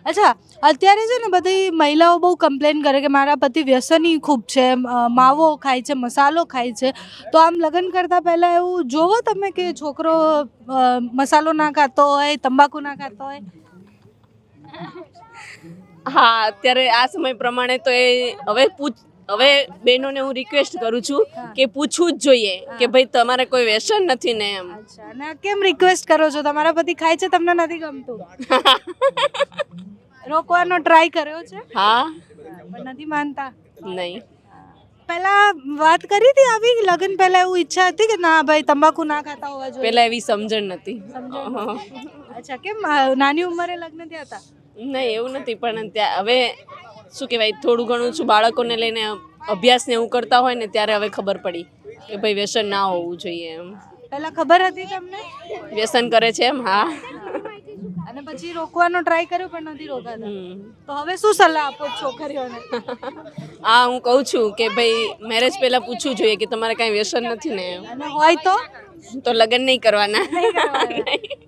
અચ્છા, અત્યારે છે ને બધી મહિલાઓ બહુ કમ્પ્લેન કરે કે મારા પતિ વ્યસની ખૂબ છે, માવો ખાય છે, મસાલો ખાય છે. તો આમ લગ્ન કરતાં પહેલાં એવું જોવો તમે કે છોકરો મસાલો ના ખાતો હોય, તંબાકુ ના ખાતો હોય? હા, અત્યારે આ સમય પ્રમાણે તો એ હવે બહેનોને હું રિક્વેસ્ટ કરું છું કે પૂછવું જ જોઈએ કે ભાઈ તમારે કોઈ વ્યસન નથી ને એમ. અચ્છા, અને કેમ રિક્વેસ્ટ કરો છો? તમારા પતિ ખાય છે, તમને નથી ગમતું? રોકવાનો ટ્રાય કર્યો છે હા, પણ નથી માનતા? નહીં. પહેલા વાત કરી હતી આવી લગ્ન પહેલા એવું ઈચ્છા હતી કે ના ભાઈ તંબાકુ ના ખાતા હોવા જોઈએ? પહેલા એવી સમજણ નથી. અચ્છા, કેમ નાની ઉંમરે લગ્ન થયા હતા? નહીં, એવું નથી, પણ ત્યાં હવે શું કહેવાય, થોડું ઘણું શું બાળકોને લઈને અભ્યાસ ને એવું કરતા હોય ને ત્યારે હવે ખબર પડી કે ભાઈ વ્યસન ના હોવું જોઈએ એમ. પહેલા ખબર હતી તમને? વ્યસન કરે છે એમ, હા. અને પછી રોકવાનો ટ્રાય કર્યો પણ નથી રોકાતા. હમ. તો હવે શું સલાહ આપો છો છોકરીઓને? હા, હું કહું છું કે ભાઈ મેરેજ પહેલા પૂછવું જોઈએ કે તમારે કાંઈ વ્યસન નથી ને એમ. અને હોય તો તો લગ્ન નહીં કરવાના. નહીં કરવાના.